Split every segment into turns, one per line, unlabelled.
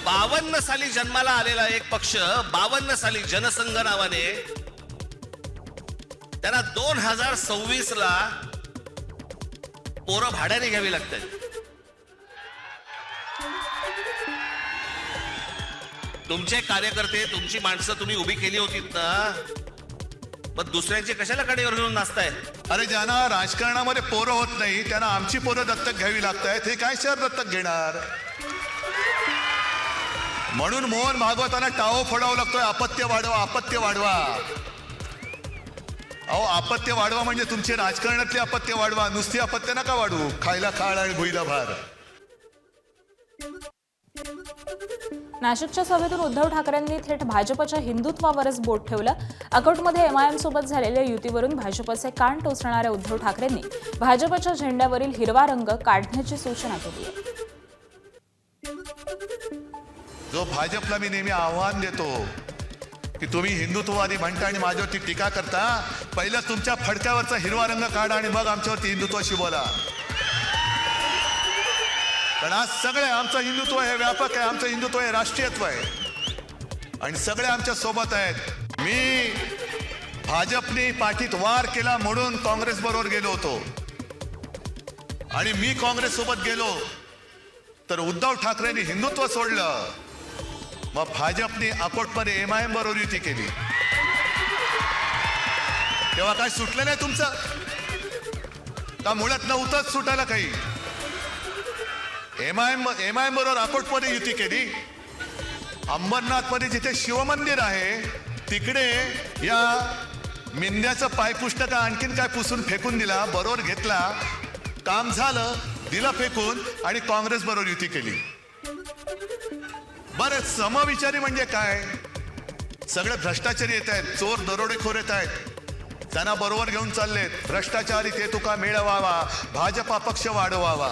52 साली जन्माला आलेला एक पक्ष 52 साली जनसंघ नावाने त्यांना 2026 ला पोरं भाड्याने घ्यावी लागतात। तुमचे कार्यकर्ते तुमची माणसं तुम्ही उभी केली होती ना, मग दुसऱ्यांचे कशाला कडेवर घेऊन नाचताय?
अरे ज्यांना राजकारणामध्ये पोरं होत नाही त्यांना आमची पोरं दत्तक घ्यावी लागतायत, हे काय शहर दत्तक घेणार? म्हणून मोहन भागवतांना टाओ फोडावं लागतोय, अपत्य वाढवा, अपत्य वाढवा। अहो अपत्य वाढवा म्हणजे तुमचे राजकारणातले अपत्य वाढवा, नुसती अपत्य नका वाढवू। खायला खाळ आणि भुईला भार।
नाशिकच्या सभेतून उद्धव ठाकरेंनी थेट भाजपच्या हिंदुत्वावरच बोट ठेवलं। अकोटमध्ये एमआयएम सोबत झालेल्या युतीवरून भाजपचे कान टोचणाऱ्या उद्धव ठाकरेंनी भाजपच्या झेंड्यावरील हिरवा रंग काढण्याची सूचना केली आहे।
जो भाजपला मी नेहमी आव्हान देतो की तुम्ही हिंदुत्ववादी म्हणता आणि माझ्यावरती टीका करता, पहिलं तुमच्या फडक्यावरचा हिरवा रंग काढा आणि मग आमच्यावरती हिंदुत्वाशी बोला। कारण आज सगळे आमचं हिंदुत्व हे व्यापक आहे, आमचं हिंदुत्व हे राष्ट्रीयत्व आहे आणि सगळे आमच्या सोबत आहेत। मी भाजपने पाठीत वार केला म्हणून काँग्रेस बरोबर गेलो होतो आणि मी काँग्रेस सोबत गेलो तर उद्धव ठाकरेंनी हिंदुत्व सोडलं, मग भाजपने अकोटमध्ये एमआयएम बरोबर युती केली। तेव्हा काय सुटलं नाही तुमचं का? मुळात नव्हतंच सुटायला काही। एमआयएम बरोबर अकोटमध्ये युती केली। अंबरनाथमध्ये जिथे शिवमंदिर आहे तिकडे या मिंद्याचं पायपुष्ट का आणखीन काय पुसून फेकून दिला, बरोबर घेतला, काम झालं, दिला फेकून आणि काँग्रेस बरोबर युती केली। बरं समविचारी म्हणजे काय? सगळे भ्रष्टाचारी येत आहेत, चोर दरोडेखोर येत आहेत, त्यांना बरोबर घेऊन चाललेत। भ्रष्टाचारी ते तुका मिळवावा, भाजपा पक्ष वाढवावा।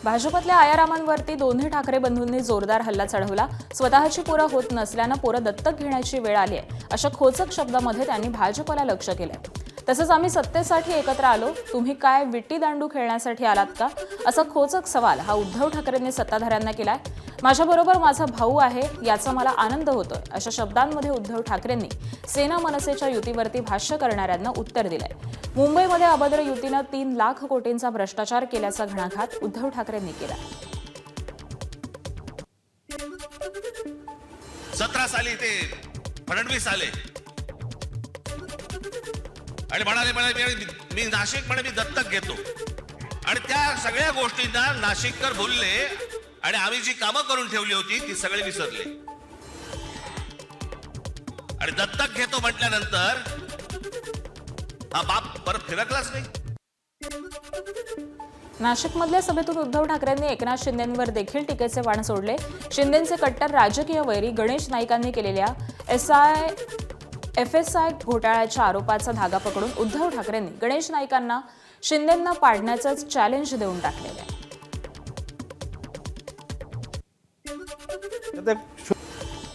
भाजपतल्या आयारामांवरती दोन्ही ठाकरे बंधूंनी जोरदार हल्ला चढवला। स्वतःची पोरं होत नसल्यानं पोरं दत्तक घेण्याची वेळ आली आहे, अशा खोचक शब्दामध्ये त्यांनी भाजपला लक्ष्य केलंय। तसंच आम्ही सत्तेसाठी एकत्र आलो, तुम्ही काय विट्टी दांडू खेळण्यासाठी आलात का, असा खोचक सवाल हा उद्धव ठाकरेंनी सत्ताधाऱ्यांना केलाय। माझ्याबरोबर माझा भाऊ आहे याचा मला आनंद होतोय, अशा शब्दांमध्ये उद्धव ठाकरेंनी सेना मनसेच्या युतीवरती भाष्य करणाऱ्यांना उत्तर दिलंय। मुंबईमध्ये अभद्र युतीनं 3 लाख कोटींचा भ्रष्टाचार केल्याचा घणाघात उद्धव ठाकरेंनी केला।
17 साली ते फडणवीस आले आणि म्हणाले मी नाशिक मी दत्तक घेतो आणि त्या सगळ्या गोष्टींना नाशिककर बोलले आणि आम्ही जी कामं करून ठेवली होती ती सगळे विसरले आणि दत्तक घेतो म्हटल्यानंतर हा बाप परत फिरकलाच नाही।
नाशिकमधल्या सभेतून उद्धव ठाकरेंनी एकनाथ शिंदेंवर देखील टीकेचे बाण सोडले। शिंदेंचे कट्टर राजकीय वैरी गणेश नाईकांनी केलेल्या एफएसआय घोटाळ्याच्या आरोपाचा धागा पकडून उद्धव ठाकरेंनी गणेश नाईकांना शिंदेंना पाडण्याचं चॅलेंज देऊन टाकलेलं आहे।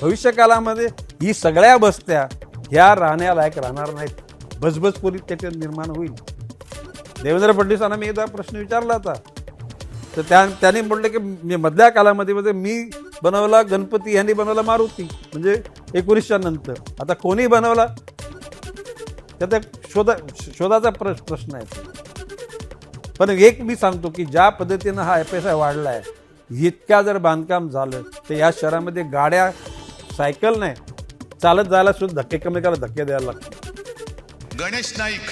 भविष्यकालामध्ये ही सगळ्या बस्त्या ह्या राहण्यालायक राहणार नाहीत, बजबजपुरी त्याच्यात निर्माण होईल। देवेंद्र फडणवीसांना मी एकदा प्रश्न विचारला होता तर त्यांनी म्हटलं की मधल्या कालामध्ये मी बनवला गणपती, यांनी बनवला मारुती, म्हणजे 1900 नंतर आता कोणी बनवला त्या शोधाचा प्रश्न आहे। पण एक मी सांगतो की ज्या पद्धतीनं हा एफएसआय वाढला आहे, इतक्या जर बांधकाम झालं तर या शहरामध्ये गाड्या सायकल नाही चालत जायला सुद्धा एकमेकाला धक्के द्यायला लागतात।
गणेश नाईक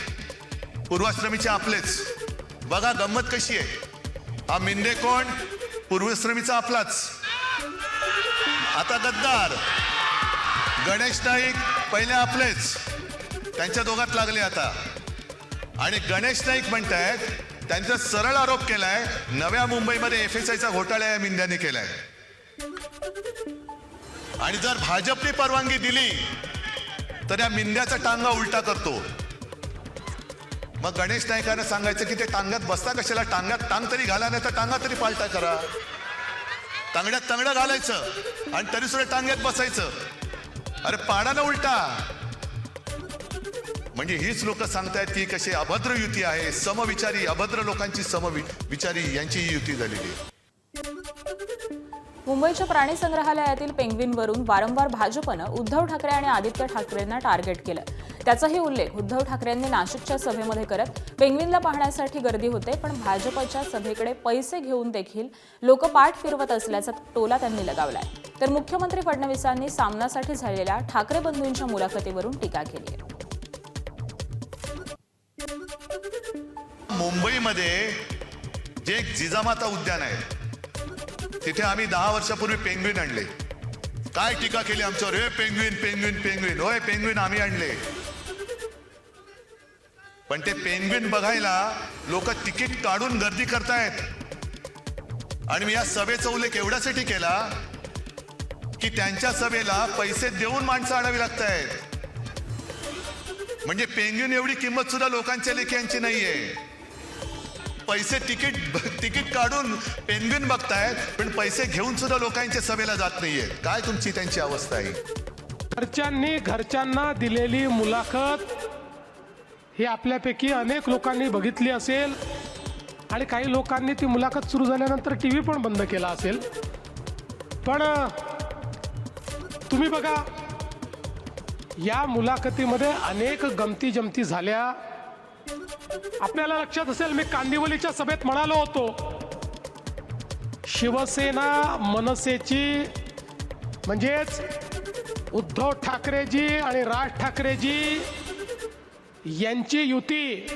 पूर्वाश्रमीचे आपलेच, बघा गंमत कशी आहे। हा मिंदे कोण? पूर्वाश्रमीचा आपलाच, आता गद्दार। गणेश नाईक पहिले आपलेच, त्यांच्या दोघात लागले आता। आणि गणेश नाईक म्हणतायत त्यांचा सरळ आरोप केलाय नव्या मुंबईमध्ये एफएसआयचा घोटाळा या मिंद्याने केलाय आणि जर भाजपने परवानगी दिली तर या मिंद्याचा टांगा उलटा करतो। मग गणेश नाईकांना सांगायचं की ते टांग्यात बसता कशाला, टांग्यात टांग तरी घाला, नाही तर टांगा तरी पालटा करा। तांगड्यात तांगडं घालायचं आणि तरी सुद्धा टांग्यात बसायचं, अरे पाडा ना उलटा। म्हणजे हीच लोक सांगतायत की कशी अभद्र युती आहे, समविचारी अभद्र लोकांची समविचारी यांची युती झालेली आहे।
मुंबईच्या प्राणी संग्रहालयातील पेंग्विनवरून वारंवार भाजपनं उद्धव ठाकरे आणि आदित्य ठाकरेंना टार्गेट केलं. त्याचाही उल्लेख उद्धव ठाकरेंनी नाशिकच्या सभेमध्ये करत पेंग्विनला पाहण्यासाठी गर्दी होते, पण भाजपच्या सभेकडे पैसे घेऊन देखील लोक पाठ फिरवत असल्याचा टोला त्यांनी लगावलाय. तर मुख्यमंत्री फडणवीसांनी सामनासाठी झालेल्या ठाकरे बंधूंच्या मुलाखतीवरून टीका केली आहे.
मुंबईमध्ये जे एक जिजामाता उद्यान आहे, तिथे आम्ही 10 वर्षापूर्वी पेंग्विन आणले. काय टीका केली आमच्यावर, हे पेंग्विन पेंग्विन पेंग्विन. होय, पेंग्विन आम्ही आणले, पण ते पेंग्विन बघायला लोक तिकीट काढून गर्दी करतायत. आणि मी या सभेचा उल्लेख एवढ्यासाठी केला की त्यांच्या सभेला पैसे देऊन माणसं आणावी लागतायत. म्हणजे पेंग्विन एवढी किंमत सुद्धा लोकांच्या लेख्यांची नाहीये. पैसे तिकीट काढून पेंग्विन बघतायत, पण पैसे घेऊन सुद्धा लोकांच्या सभेला जात नाहीये. काय तुमची त्यांची अवस्था आहे?
घरच्यांना दिलेली मुलाखत ही आपल्यापैकी अनेक लोकांनी बघितली असेल आणि काही लोकांनी ती मुलाखत सुरू झाल्यानंतर टीव्ही पण बंद केला असेल. पण तुम्ही बघा, या मुलाखतीमध्ये अनेक गमती जमती झाल्या. आपल्याला लक्षात असेल, मी कांदिवलीच्या सभेत म्हणालो होतो, शिवसेना मनसेची म्हणजेच उद्धव ठाकरेजी आणि राज ठाकरेजी यांची युती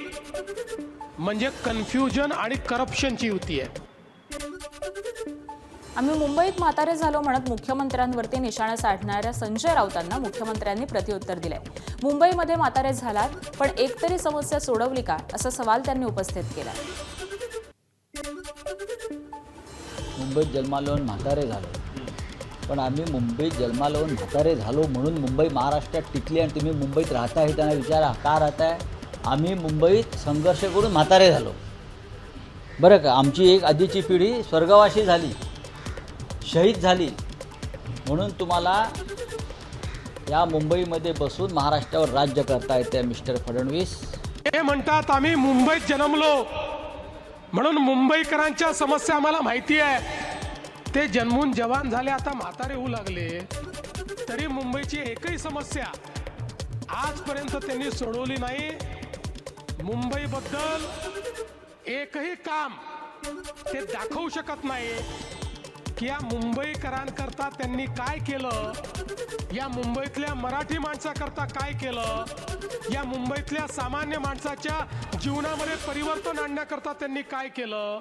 म्हणजे कन्फ्युजन आणि करप्शनची युती आहे.
आम्ही मुंबईत म्हातारे झालो म्हणत मुख्यमंत्र्यांवरती निशाणा साधणाऱ्या संजय राऊतांना मुख्यमंत्र्यांनी प्रत्युत्तर दिलंय. मुंबईमध्ये म्हातारे झालात, पण एकतरी समस्या सोडवली का, असा सवाल त्यांनी उपस्थित केला.
मुंबईत जन्माला म्हातारे झालो, पण आम्ही मुंबईत जन्माला म्हातारे झालो म्हणून मुंबई महाराष्ट्रात टिकली आणि तुम्ही मुंबईत राहता हे त्यांना विचारा, का राहताय? आम्ही मुंबईत संघर्ष करून म्हातारे झालो, बरं का. आमची एक आधीची पिढी स्वर्गवासी झाली, शहीद झाली, म्हणून तुम्हाला या मुंबईमध्ये बसून महाराष्ट्रावर राज्य करता येते मिस्टर फडणवीस.
हे म्हणतात आम्ही मुंबईत जन्मलो म्हणून मुंबईकरांच्या समस्या आम्हाला माहिती आहे. ते जन्मून जवान झाले, आता म्हातारे होऊ लागले, तरी मुंबईची एकही समस्या आजपर्यंत त्यांनी सोडवली नाही. मुंबईबद्दल एकही काम ते दाखवू शकत नाही की या मुंबईकरांकरता त्यांनी काय केलं, या मुंबईतल्या मराठी माणसाकरता काय केलं, या मुंबईतल्या सामान्य माणसाच्या जीवनामध्ये परिवर्तन आणण्याकरता त्यांनी काय केलं.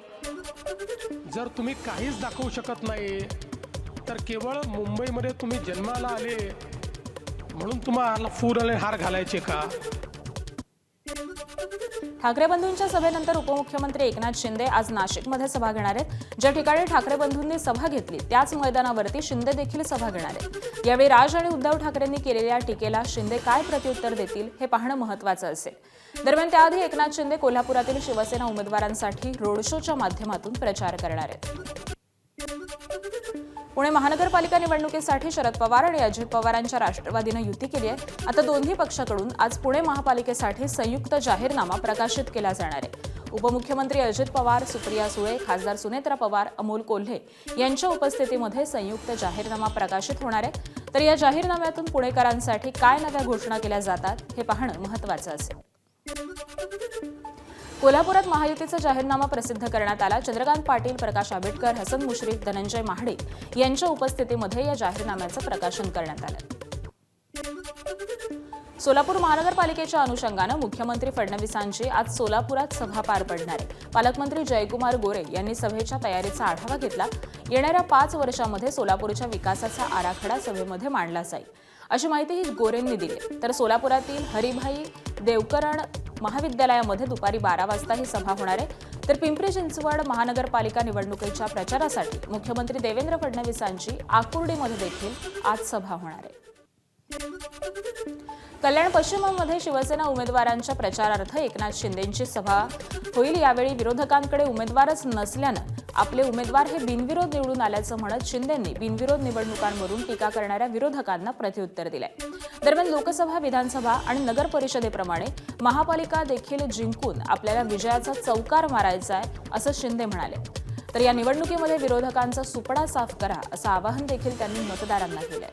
जर तुम्ही काहीच दाखवू शकत नाही, तर केवळ मुंबईमध्ये तुम्ही जन्माला आले म्हणून तुम्हाला फूल आणि हार घालायचे का?
ठाकरे बंधूंच्या सभेनंतर उपमुख्यमंत्री एकनाथ शिंदे आज नाशिकमध्ये सभा घेणार आहेत. ज्या ठिकाणी ठाकरे बंधूंनी सभा घेतली त्याच मैदानावरती शिंदे देखील सभा घेणार आहेत. यावेळी राज आणि उद्धव ठाकरेंनी केलेल्या टीकेला शिंदे काय प्रत्युत्तर देतील हे पाहणं महत्त्वाचं असेल. दरम्यान त्याआधी एकनाथ शिंदे कोल्हापुरातील शिवसेना उमेदवारांसाठी रोड शोच्या माध्यमातून प्रचार करणार आहेत. पुणे महानगरपालिका निवडणुकीसाठी शरद पवार आणि अजित पवारांच्या राष्ट्रवादीनं युती केली आहे. आता दोन्ही पक्षाकडून आज पुणे महापालिकेसाठी संयुक्त जाहीरनामा प्रकाशित केला जाणार आहे. उपमुख्यमंत्री अजित पवार, सुप्रिया सुळे, खासदार सुनेत्रा पवार, अमोल कोल्हे यांच्या उपस्थितीमध्ये संयुक्त जाहीरनामा प्रकाशित होणार आहे. तर या जाहीरनाम्यातून पुणेकरांसाठी काय नव्या घोषणा केल्या जातात हे पाहणं महत्त्वाचं असेल. कोल्हापुरात महायुतीचा जाहीरनामा प्रसिद्ध करण्यात आला. चंद्रकांत पाटील, प्रकाश आंबेडकर, हसन मुश्रीफ, धनंजय महाडिक यांच्या उपस्थितीमध्ये या जाहीरनाम्याचं प्रकाशन करण्यात आलं. सोलापूर महानगरपालिकेच्या अनुषंगानं मुख्यमंत्री फडणवीसांची आज सोलापुरात सभा पार पडणार आहे. पालकमंत्री जयकुमार गोरे यांनी सभेच्या तयारीचा आढावा घेतला. येणाऱ्या 5 वर्षांमध्ये सोलापूरच्या विकासाचा आराखडा सभेमध्ये मांडला जाईल, अशी माहिती गोरेंनी दिली. तर सोलापुरातील हरिभाई देवकरण महाविद्यालयामध्ये दुपारी 12 वाजता ही सभा होणार आहे. तर पिंपरी चिंचवड महानगरपालिका निवडणुकीच्या प्रचारासाठी मुख्यमंत्री देवेंद्र फडणवीसांची आकुर्डीमध्ये देखील आज सभा होणार आहे. कल्याण पश्चिममध्ये शिवसेना उमेदवारांच्या प्रचारार्थ एकनाथ शिंदेंची सभा होईल. यावेळी विरोधकांकडे उमेदवारच नसल्यानं आपले उमेदवार हे बिनविरोध निवडून आल्याचं म्हणत शिंदेंनी बिनविरोध निवडणुकांवरून टीका करणाऱ्या विरोधकांना प्रत्युत्तर दिलंय. दरम्यान लोकसभा, विधानसभा आणि नगर परिषदेप्रमाणे महापालिका देखील जिंकून आपल्याला विजयाचा चौकार मारायचा आहे, असं शिंदे म्हणाले. तर या निवडणुकीमध्ये विरोधकांचा सुपडा साफ करा असं आवाहन देखील त्यांनी मतदारांना केलंय.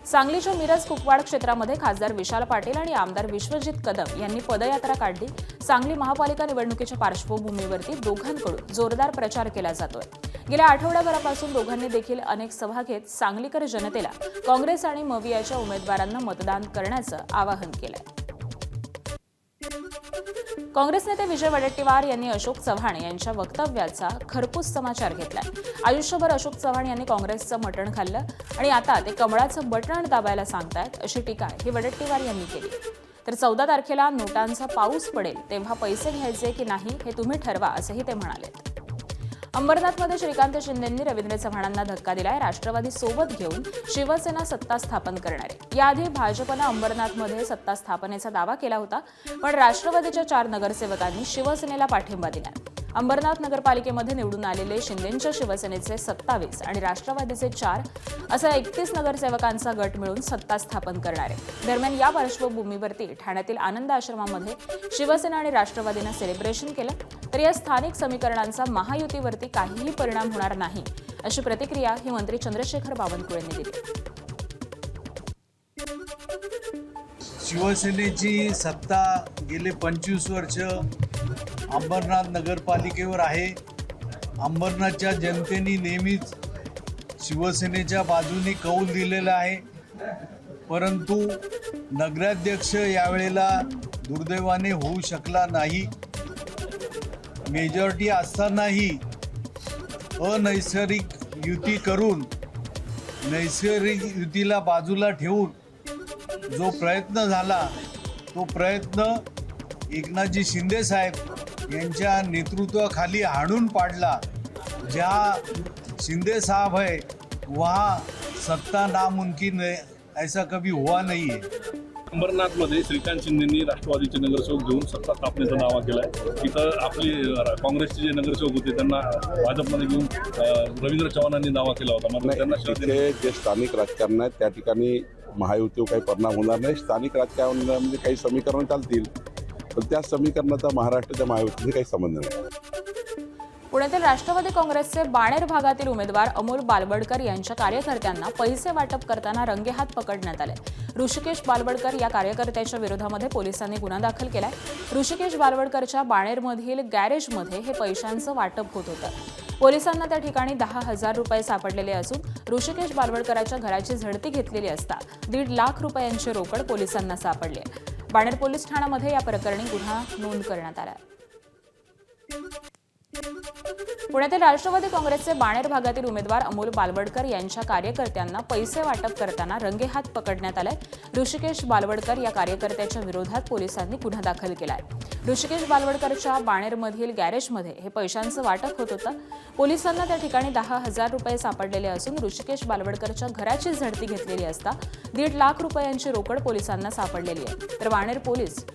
सांगलीच्या मिरज कुपवाड क्षेत्रामध्ये खासदार विशाल पाटील आणि आमदार विश्वजित कदम यांनी पदयात्रा काढली. सांगली महापालिका निवडणुकीच्या पार्श्वभूमीवरती दोघांकडून जोरदार प्रचार केला जातोय. गेल्या आठवड्याभरापासून दोघांनी देखील अनेक सभा घेत सांगलीकर जनतेला काँग्रेस आणि मवियाच्या उमेदवारांना मतदान करण्याचं आवाहन केलंय. काँग्रेस नेते विजय वडेट्टीवार यांनी अशोक चव्हाण यांच्या वक्तव्याचा खरपूस समाचार घेतलाय. आयुष्यभर अशोक चव्हाण यांनी काँग्रेसचं मटण खाल्लं आणि आता ते कमळाचं बटण दाबायला सांगतायत अशी टीका ही वडेट्टीवार यांनी केली. तर 14 तारखेला नोटांचा पाऊस पडेल तेव्हा पैसे घ्यायचे की नाही हे तुम्ही ठरवा असंही ते म्हणाले. अंबरनाथमध्ये श्रीकांत शिंदेंनी रवींद्र चव्हाणांना धक्का दिलाय. राष्ट्रवादी सोबत घेऊन शिवसेना सत्ता स्थापन करणार आहे. याआधी भाजपनं अंबरनाथमध्ये सत्ता स्थापनेचा दावा केला होता, पण राष्ट्रवादीच्या 4 नगरसेवकांनी शिवसेनेला पाठिंबा दिला. अंबरनाथ नगरपालिकेमध्ये निवडून आलेले शिंदेंच्या शिवसेनेचे 27 आणि राष्ट्रवादीचे 4 असा 31 नगरसेवकांचा गट मिळून सत्ता स्थापन करणार आहे. दरम्यान या पार्श्वभूमीवरती ठाण्यातील आनंद आश्रमामध्ये शिवसेना आणि राष्ट्रवादीनं सेलिब्रेशन केलं. तर या स्थानिक समीकरणांचा महायुतीवरती काहीही परिणाम होणार नाही अशी प्रतिक्रिया ही मंत्री चंद्रशेखर बावनकुळेंनी दिली.
शिवसेनेची सत्ता गेले 25 वर्ष अंबरनाथ नगरपालिकेवर आहे. अंबरनाथच्या जनतेने नेहमीच शिवसेनेच्या बाजूने कौल दिलेला आहे, परंतु नगराध्यक्ष यावेळेला दुर्दैवाने होऊ शकला नाही. मेजॉरिटी असतानाही अनैसर्गिक युती करून नैसर्गिक युतीला बाजूला ठेवून जो प्रयत्न झाला तो प्रयत्न एकनाथजी शिंदे साहेब यांच्या नेतृत्वाखाली हाणून पाडला. जहाँ शिंदे साहब है वहाँ सत्ता नामुमकिन है, ऐसा कभी हुआ नहीं है.
अंबरनाथमध्ये श्रीकांत शिंदेंनी राष्ट्रवादीचे नगरसेवक घेऊन सत्ता स्थापनेचा दावा केला आहे. तिथं आपली काँग्रेसचे जे नगरसेवक होते त्यांना भाजपमध्ये घेऊन रवींद्र चव्हाणांनी दावा केला होता. मात्र त्यांना
तिथे जे स्थानिक राजकारण आहे त्या ठिकाणी महायुतीवर काही परिणाम होणार नाही. स्थानिक राजकारणामध्ये काही समीकरण चालतील, पण त्या समीकरणाचा महाराष्ट्राच्या महायुतीशी काही संबंध नाही.
पुण्यातील राष्ट्रवादी काँग्रेसचे बाणेर भागातील उमेदवार अमोल बालवडकर यांच्या कार्यकर्त्यांना पैसे वाटप करताना रंगेहात पकडण्यात आले. ऋषिकेश बालवडकर या कार्यकर्त्याच्या विरोधामध्ये पोलिसांनी गुन्हा दाखल केलाय. ऋषिकेश बालवडकरच्या बाणेरमधील गॅरेजमध्ये हे पैशांचं वाटप होत होतं. पोलिसांना त्या ठिकाणी 10,000 रुपये सापडलेले असून ऋषिकेश बालवडकराच्या घराची झडती घेतलेली असता 1.5 लाख रुपयांची रोकड पोलिसांना सापडली. बाणेर पोलीस ठाण्यामध्ये या प्रकरणी गुन्हा नोंद करण्यात आला. पुण्यातील राष्ट्रवादी काँग्रेसचे बाणेर भागातील उमेदवार अमोल बालवडकर यांच्या कार्यकर्त्यांना पैसे वाटप करताना रंगेहात पकडण्यात आलाय. ऋषिकेश बालवडकर या कार्यकर्त्याच्या विरोधात पोलिसांनी गुन्हा दाखल केलाय. ऋषिकेश बालवडकरच्या बाणेरमधील गॅरेजमध्ये हे पैशांचं वाटप होत होतं. पोलिसांना त्या ठिकाणी 10,000 रुपये सापडलेले असून ऋषिकेश बालवडकरच्या घराची झडती घेतलेली असता 1.5 लाख रुपयांची रोकड पोलिसांना सापडलेली आहे. तर बाणेर पोलीस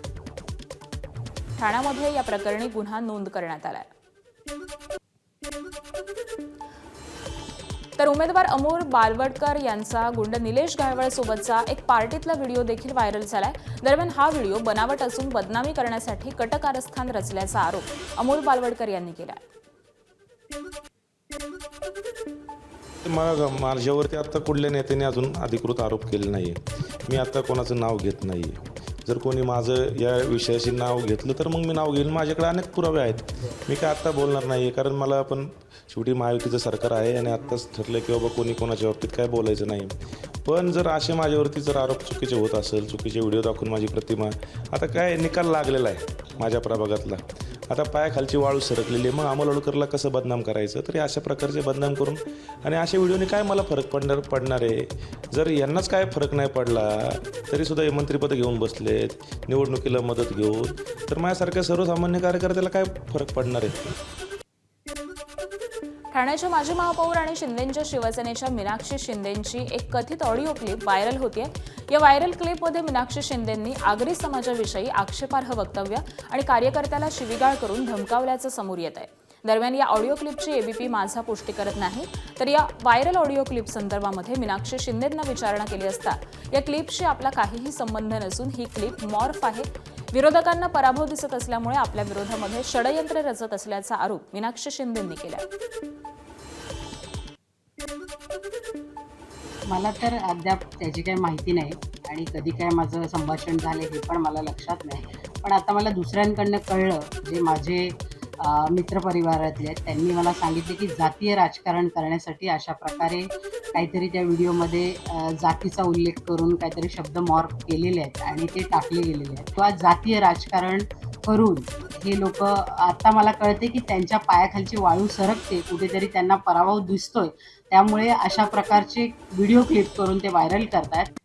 ठाण्यामध्ये या प्रकरणी गुन्हा नोंद करण्यात आलाय. तर उमेदवार अमोल बालवडकर यांचा गुंड निलेश घाळवळ सोबतचा एक पार्टीतला व्हिडिओ देखील व्हायरल झालाय. दरम्यान हा व्हिडिओ बनावट असून बदनामी करण्यासाठी कट कारस्थान रचल्याचा आरोप अमोल बालवडकर यांनी केलाय.
माझ्यावरती आता कुठल्या नेत्याने अजून अधिकृत आरोप केले नाही. मी आता कोणाचं नाव घेत नाही. जर कोणी माझं या विषयाशी नाव घेतलं तर मग मी नाव घेईन. माझ्याकडे अनेक पुरावे आहेत. मी काय आत्ता बोलणार नाही, कारण मला पण शेवटी महायुतीचं सरकार आहे आणि आत्ताच ठरलं की बाबा कोणी कोणाच्या बाबतीत काय बोलायचं नाही. पण जर असे माझ्यावरती जर आरोप चुकीचे होत असेल, चुकीचे व्हिडिओ दाखवून माझी प्रतिमा, आता काय निकाल लागलेला आहे माझ्या प्रभागातला, आता पायाखालची वाळू सरकलेली आहे. मग अमोल बालवडकरला कसं बदनाम करायचं? तरी अशा प्रकारचे बदनाम करून आणि अशा व्हिडिओने काय मला फरक पडणार आहे? जर यांनाच काय फरक नाही पडला तरीसुद्धा हे मंत्रिपद घेऊन बसलेत, निवडणुकीला मदत घेऊन, तर माझ्यासारख्या सर्वसामान्य कार्यकर्त्याला काय फरक पडणार आहे?
ठाण्याच्या माजी महापौर आणि शिंदेंच्या शिवसेनेच्या मीनाक्षी शिंदेंची एक कथित ऑडिओ क्लिप व्हायरल होतीये. या व्हायरल क्लिपमध्ये मीनाक्षी शिंदेंनी आगरी समाजाविषयी आक्षेपार्ह वक्तव्य आणि कार्यकर्त्याला शिवीगाळ करून धमकावल्याचं समोर येत आहे. दरम्यान या ऑडिओ क्लिपची एबीपी माझा पुष्टी करत नाही. तर या व्हायरल ऑडिओ क्लिप संदर्भामध्ये मीनाक्षी शिंदेंना विचारणा केली असता या क्लिपशी आपला काहीही संबंध नसून ही क्लिप मॉर्फ आहे. विरोधकांना पराभव दिसत असल्यामुळे आपल्या विरोधामध्ये षडयंत्र रचत असल्याचा आरोप मीनाक्षी शिंदेंनी केला.
मला तर अद्याप त्याची काही माहिती नाही आणि कधी काय माझं संभाषण झालं हे पण मला लक्षात नाही. पण आता मला दुसऱ्यांकडनं कळलं, जे माझे मित्रपरिवारातले आहेत त्यांनी मला सांगितले की जातीय राजकारण करण्यासाठी अशा प्रकारे काहीतरी त्या व्हिडिओमध्ये जातीचा उल्लेख करून काहीतरी शब्द मॉर्फ केलेले आहेत आणि ते टाकले गेलेले आहेत. किंवा जातीय राजकारण करून हे लोक, आता मला कळते की त्यांच्या पायाखालची वाळू सरकते, कुठेतरी त्यांना पराभव दिसतोय, त्यामुळे अशा प्रकारचे व्हिडिओ क्लिप करून ते व्हायरल करतायत.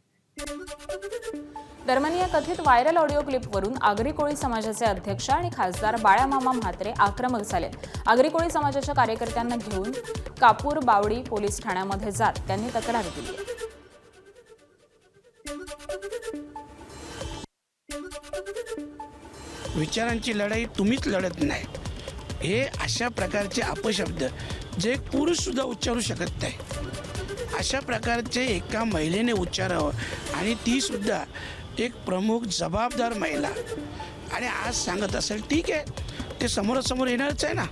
दरम्यान या कथित व्हायरल ऑडिओ क्लिपवरून आगरी कोळी समाजाचे अध्यक्ष आणि खासदार बाळामामा म्हात्रे आक्रमक झालेत. आगरी कोळी समाजाच्या कार्यकर्त्यांना घेऊन कापूर बावडी पोलीस ठाण्यामध्ये जात त्यांनी तक्रार दिली आहे.
विचारांची लढाई तुम्हीच लढत नाही, हे अशा प्रकारचे अपशब्द जे एक पुरुष सुद्धा उच्चारू शकत नाही, अशा प्रकारचे एका महिलेने उच्चारावं आणि ती सुद्धा एक प्रमुख जबाबदार महिला, आणि आज सांगत असेल ठीक आहे, ते समोरासमोर येणारच आहे ना,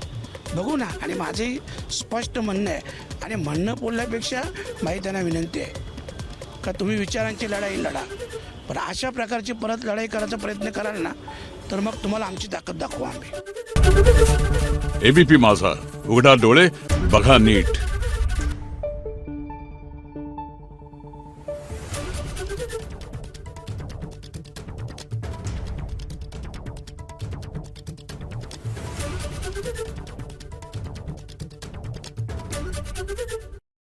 बघू ना. आणि माझंही स्पष्ट म्हणणं आहे आणि म्हणणं बोलण्यापेक्षा माझी त्यांना विनंती आहे का तुम्ही विचारांची लढाई लढा, पण अशा प्रकारची परत लढाई करायचा प्रयत्न कराल ना तर मग तुम्हाला आमची ताकद दाखवू आम्ही.
एबीपी माझा, उघडा डोळे बघा नीट.